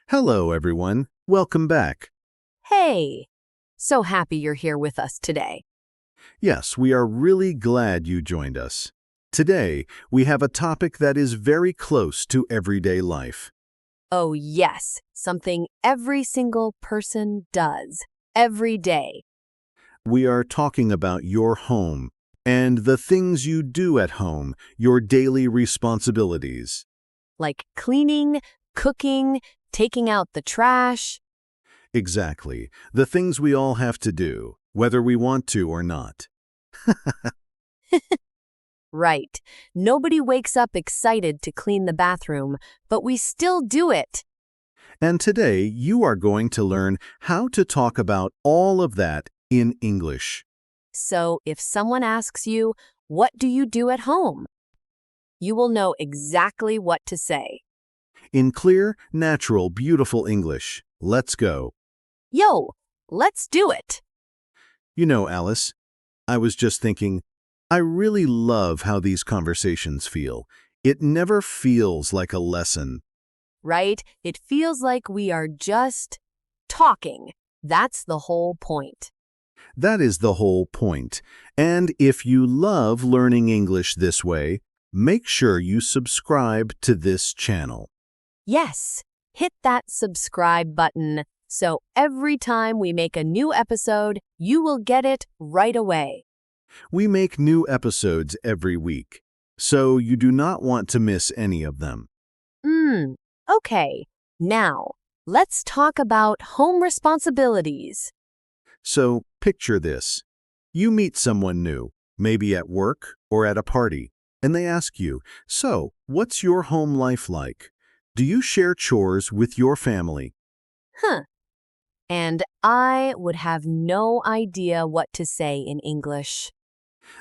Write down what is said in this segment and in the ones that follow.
Hello, everyone. Welcome back. Hey, so happy you're here with us today. Yes, we are really glad you joined us. Today, we have a topic that is very close to everyday life. Oh, yes, something every single person does, every day. We are talking about your home and the things you do at home, your daily responsibilities. Like cleaning, cooking, taking out the trash. Exactly, the things we all have to do, whether we want to or not. Right. Nobody wakes up excited to clean the bathroom, but we still do it. And today, you are going to learn how to talk about all of that in English. So if someone asks you, what do you do at home? You will know exactly what to say. In clear, natural, beautiful English. Let's go. Yo, let's do it. You know, Alice, I was just thinking, I really love how these conversations feel. It never feels like a lesson. Right? It feels like we are just talking. That's the whole point. That is the whole point. And if you love learning English this way, make sure you subscribe to this channel. Yes, hit that subscribe button so every time we make a new episode, you will get it right away. We make new episodes every week, so you do not want to miss any of them. Okay. Now, let's talk about home responsibilities. So, picture this. You meet someone new, maybe at work or at a party, and they ask you, "So, what's your home life like? Do you share chores with your family?" Huh. And I would have no idea what to say in English.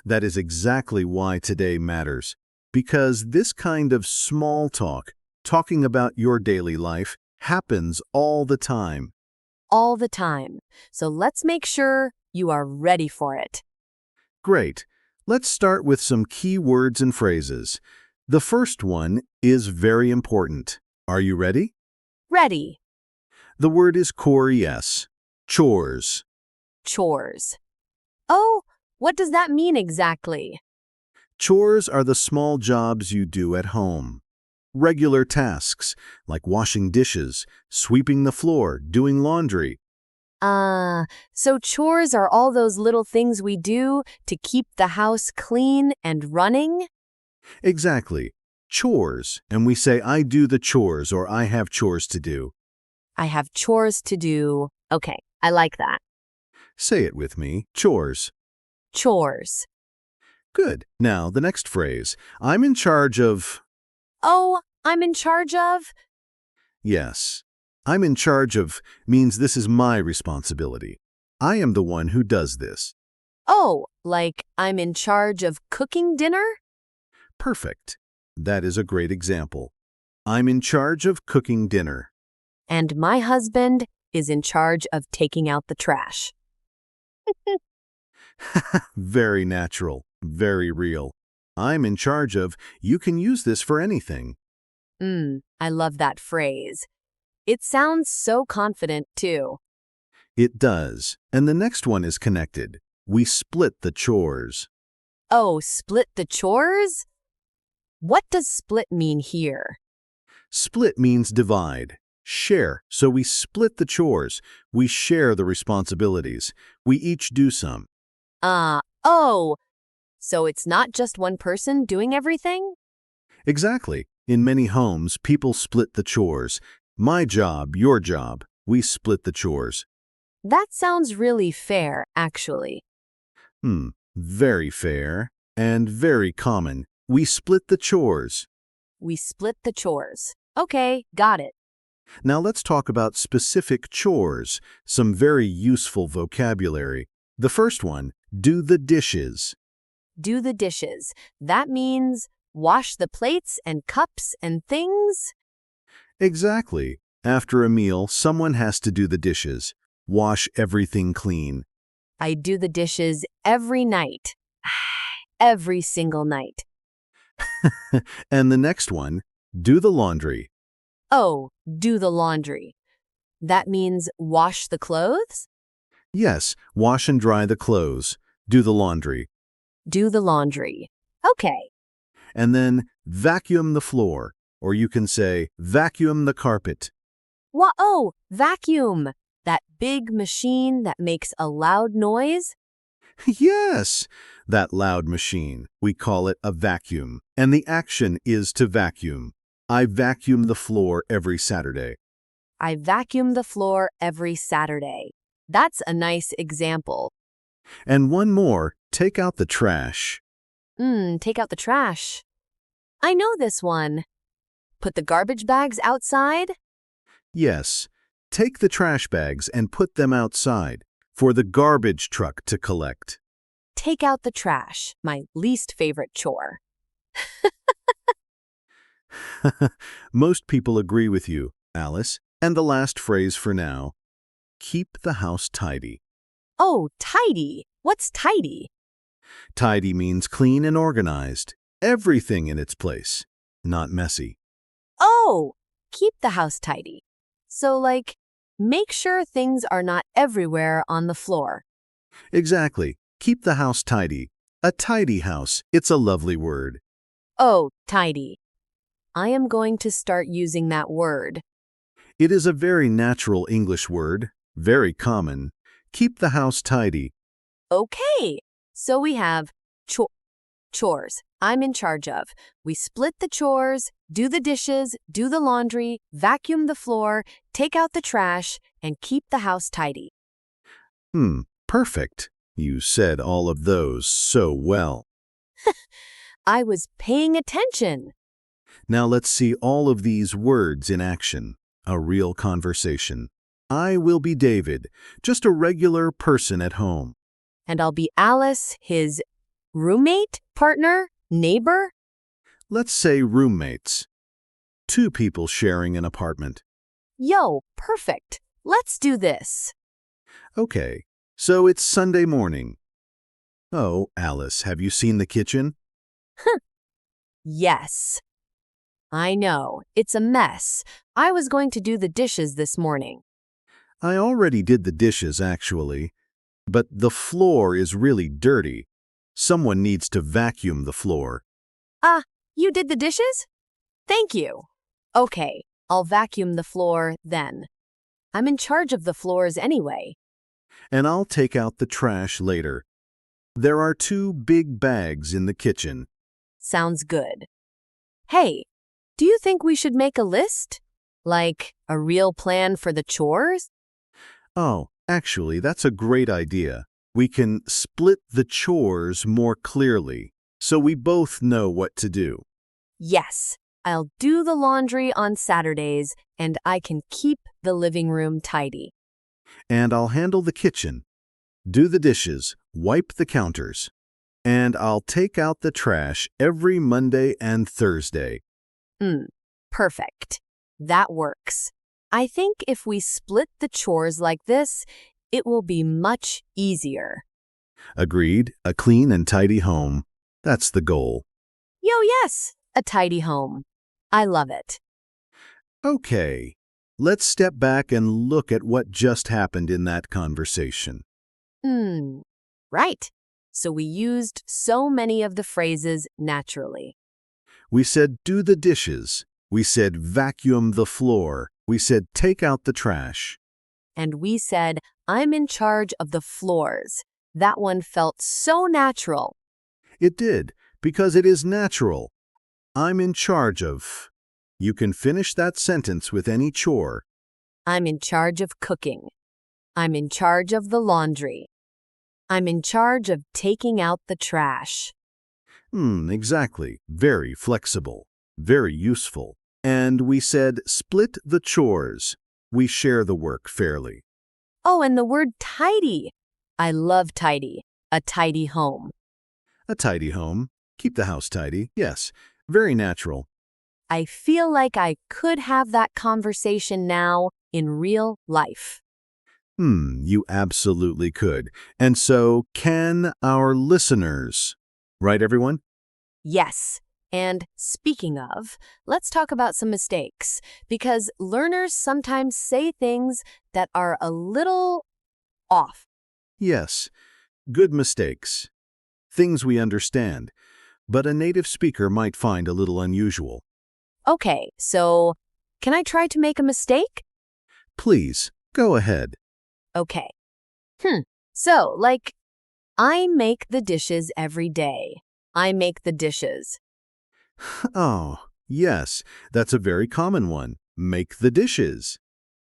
That is exactly why today matters, because this kind of small talk, talking about your daily life, happens all the time. All the time. So let's make sure you are ready for it. Great. Let's start with some key words and phrases. The first one is very important. Are you ready? Ready. The word is chores, chores. Chores. Oh, what does that mean exactly? Chores are the small jobs you do at home. Regular tasks, like washing dishes, sweeping the floor, doing laundry. So chores are all those little things we do to keep the house clean and running? Exactly. Chores. And we say, I do the chores or I have chores to do. I have chores to do. Okay, I like that. Say it with me. Chores. Chores. Good. Now, the next phrase. I'm in charge of... Oh, I'm in charge of? Yes. I'm in charge of means this is my responsibility. I am the one who does this. Oh, like I'm in charge of cooking dinner? Perfect. That is a great example. I'm in charge of cooking dinner. And my husband is in charge of taking out the trash. Very natural, very real. I'm in charge of, you can use this for anything. I love that phrase. It sounds so confident, too. It does. And the next one is connected. We split the chores. Oh, split the chores? What does split mean here? Split means divide. Share. So we split the chores. We share the responsibilities. We each do some. Oh, so it's not just one person doing everything? Exactly. In many homes, people split the chores. My job, your job. We split the chores. That sounds really fair, actually. Very fair and very common. We split the chores. We split the chores. Okay, got it. Now let's talk about specific chores, some very useful vocabulary. The first one, do the dishes. Do the dishes. That means wash the plates and cups and things? Exactly. After a meal, someone has to do the dishes. Wash everything clean. I do the dishes every night. Every single night. And the next one, do the laundry. Oh, do the laundry. That means wash the clothes? Yes, wash and dry the clothes. Do the laundry. Do the laundry. Okay. And then vacuum the floor. Or you can say vacuum the carpet. Oh, vacuum. That big machine that makes a loud noise? Yes, that loud machine. We call it a vacuum. And the action is to vacuum. I vacuum the floor every Saturday. I vacuum the floor every Saturday. That's a nice example. And one more, take out the trash. Take out the trash. I know this one. Put the garbage bags outside? Yes, take the trash bags and put them outside for the garbage truck to collect. Take out the trash, my least favorite chore. Most people agree with you, Alice. And the last phrase for now, keep the house tidy. Oh, tidy. What's tidy? Tidy means clean and organized. Everything in its place, not messy. Oh, keep the house tidy. So, make sure things are not everywhere on the floor. Exactly. Keep the house tidy. A tidy house. It's a lovely word. Oh, tidy. I am going to start using that word. It is a very natural English word, very common. Keep the house tidy. Okay, so we have chores I'm in charge of. We split the chores, do the dishes, do the laundry, vacuum the floor, take out the trash, and keep the house tidy. Perfect. You said all of those so well. I was paying attention. Now let's see all of these words in action. A real conversation. I will be David, just a regular person at home. And I'll be Alice, his roommate, partner, neighbor. Let's say roommates. Two people sharing an apartment. Yo, perfect. Let's do this. Okay, so it's Sunday morning. Oh, Alice, have you seen the kitchen? Yes. I know, it's a mess. I was going to do the dishes this morning. I already did the dishes, actually. But the floor is really dirty. Someone needs to vacuum the floor. You did the dishes? Thank you. Okay, I'll vacuum the floor then. I'm in charge of the floors anyway. And I'll take out the trash later. There are two big bags in the kitchen. Sounds good. Hey, do you think we should make a list? Like a real plan for the chores? Oh, actually, that's a great idea. We can split the chores more clearly, so we both know what to do. Yes, I'll do the laundry on Saturdays and I can keep the living room tidy. And I'll handle the kitchen, do the dishes, wipe the counters. And I'll take out the trash every Monday and Thursday. Perfect. That works. I think if we split the chores like this, it will be much easier. Agreed, a clean and tidy home. That's the goal. Yes, a tidy home. I love it. Okay, let's step back and look at what just happened in that conversation. Right. So we used so many of the phrases naturally. We said do the dishes. We said vacuum the floor. We said take out the trash. And we said, I'm in charge of the floors. That one felt so natural. It did, because it is natural. I'm in charge of. You can finish that sentence with any chore. I'm in charge of cooking. I'm in charge of the laundry. I'm in charge of taking out the trash. Exactly. Very flexible. Very useful. And we said split the chores. We share the work fairly. Oh, and the word tidy. I love tidy. A tidy home. A tidy home. Keep the house tidy. Yes. Very natural. I feel like I could have that conversation now in real life. You absolutely could. And so can our listeners. Right, everyone? Yes, And speaking of, let's talk about some mistakes, because learners sometimes say things that are a little off. Yes, good mistakes. Things we understand, but a native speaker might find a little unusual. Okay, so can I try to make a mistake? Please, go ahead. Okay. So, like, I make the dishes every day. I make the dishes. Oh, yes, that's a very common one. Make the dishes.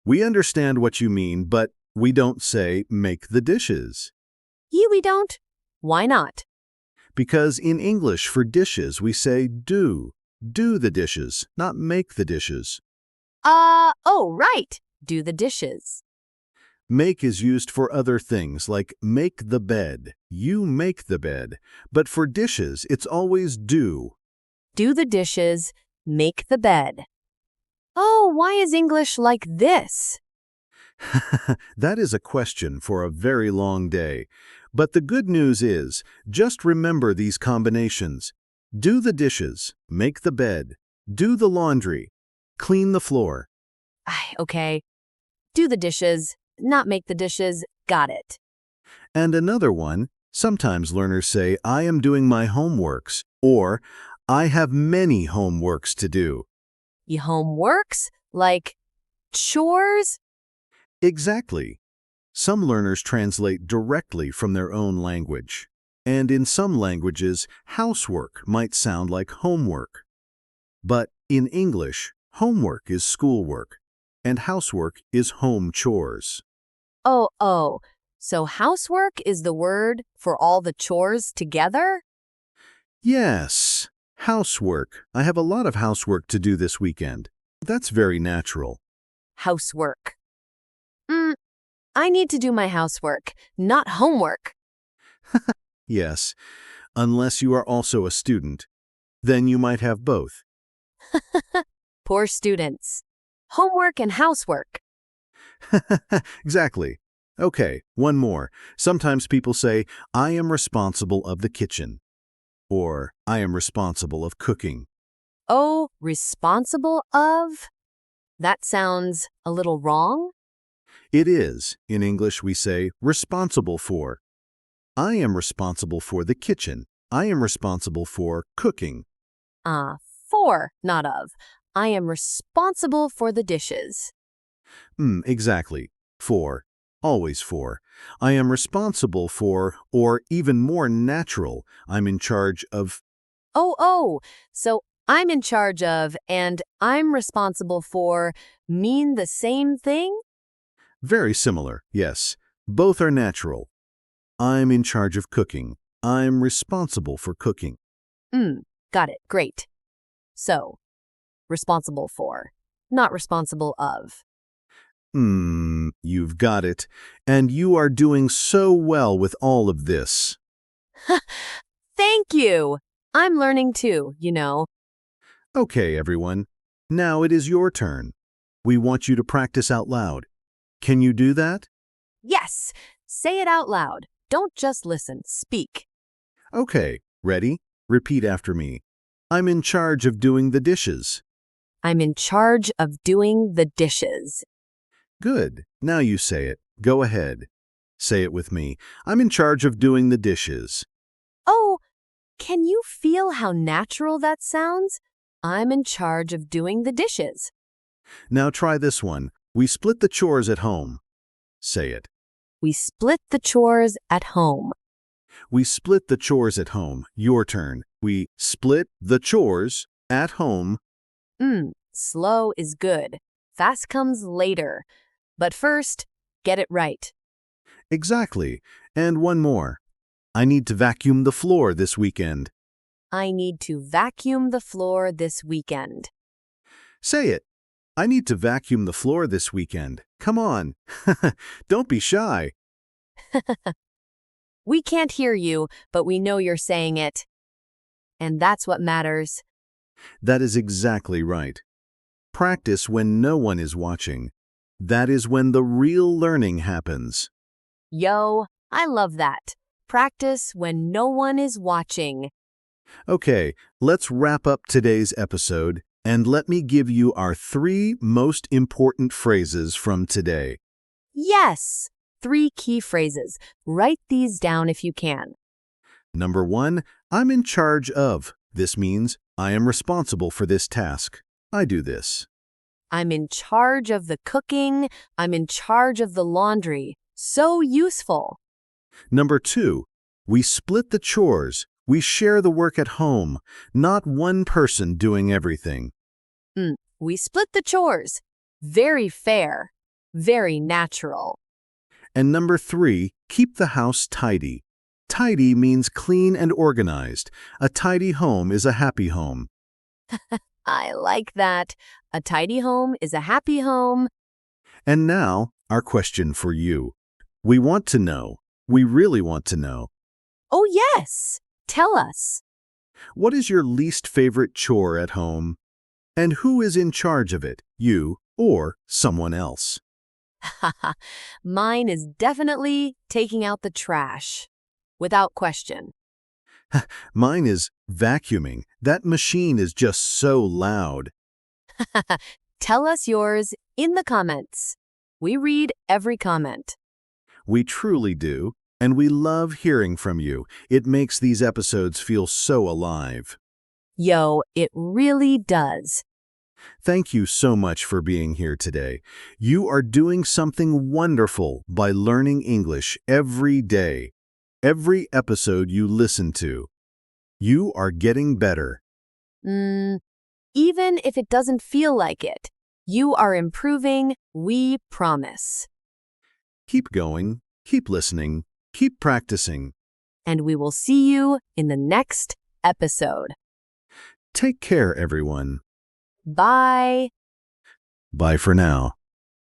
We understand what you mean, but we don't say make the dishes. We don't? Why not? Because in English, for dishes, we say do. Do the dishes, not make the dishes. Oh, right. Do the dishes. Make is used for other things, like make the bed. You make the bed. But for dishes, it's always do. Do the dishes. Make the bed. Oh, why is English like this? That is a question for a very long day. But the good news is, just remember these combinations. Do the dishes, make the bed, do the laundry, clean the floor. Okay. Do the dishes. Not make the dishes. Got it. And another one, sometimes learners say, I am doing my homeworks, or I have many homeworks to do. Your homeworks? Like chores? Exactly. Some learners translate directly from their own language. And in some languages, housework might sound like homework. But in English, homework is schoolwork, and housework is home chores. Oh. So housework is the word for all the chores together? Yes, housework. I have a lot of housework to do this weekend. That's very natural. Housework. I need to do my housework, not homework. Yes, unless you are also a student. Then you might have both. Poor students. Homework and housework. Exactly. Okay, one more. Sometimes people say, I am responsible of the kitchen. Or, I am responsible of cooking. Oh, responsible of? That sounds a little wrong. It is. In English, we say responsible for. I am responsible for the kitchen. I am responsible for cooking. For, not of. I am responsible for the dishes. Exactly. For. Always for. I am responsible for, or even more natural, I'm in charge of. So I'm in charge of and I'm responsible for mean the same thing? Very similar, yes. Both are natural. I'm in charge of cooking. I'm responsible for cooking. Got it. Great. So, responsible for, not responsible of. You've got it. And you are doing so well with all of this. Thank you. I'm learning too, you know. Okay, everyone. Now it is your turn. We want you to practice out loud. Can you do that? Yes. Say it out loud. Don't just listen. Speak. Okay, ready? Repeat after me. I'm in charge of doing the dishes. I'm in charge of doing the dishes. Good. Now you say it. Go ahead. Say it with me. I'm in charge of doing the dishes. Oh, can you feel how natural that sounds? I'm in charge of doing the dishes. Now try this one. We split the chores at home. Say it. We split the chores at home. We split the chores at home. Your turn. We split the chores at home. Slow is good. Fast comes later. But first, get it right. Exactly. And one more. I need to vacuum the floor this weekend. I need to vacuum the floor this weekend. Say it. I need to vacuum the floor this weekend. Come on. Don't be shy. We can't hear you, but we know you're saying it. And that's what matters. That is exactly right. Practice when no one is watching. That is when the real learning happens. Yo, I love that. Practice when no one is watching. Okay, let's wrap up today's episode, and let me give you our 3 most important phrases from today. Yes! 3 key phrases. Write these down if you can. Number 1, I'm in charge of. This means I am responsible for this task. I do this. I'm in charge of the cooking. I'm in charge of the laundry. So useful. Number 2, we split the chores. We share the work at home, not one person doing everything. We split the chores. Very fair. Very natural. And number 3, keep the house tidy. Tidy means clean and organized. A tidy home is a happy home. I like that. A tidy home is a happy home. And now, our question for you. We want to know, we really want to know, Oh, yes. Tell us. what is your least favorite chore at home? And who is in charge of it, you or someone else? Mine is definitely taking out the trash. Without question. Mine is vacuuming. That machine is just so loud. Tell us yours in the comments. We read every comment. We truly do, and we love hearing from you. It makes these episodes feel so alive. Yo, it really does. Thank you so much for being here today. You are doing something wonderful by learning English every day. Every episode you listen to. You are getting better. Even if it doesn't feel like it, you are improving, we promise. Keep going, keep listening, keep practicing. And we will see you in the next episode. Take care, everyone. Bye. Bye for now.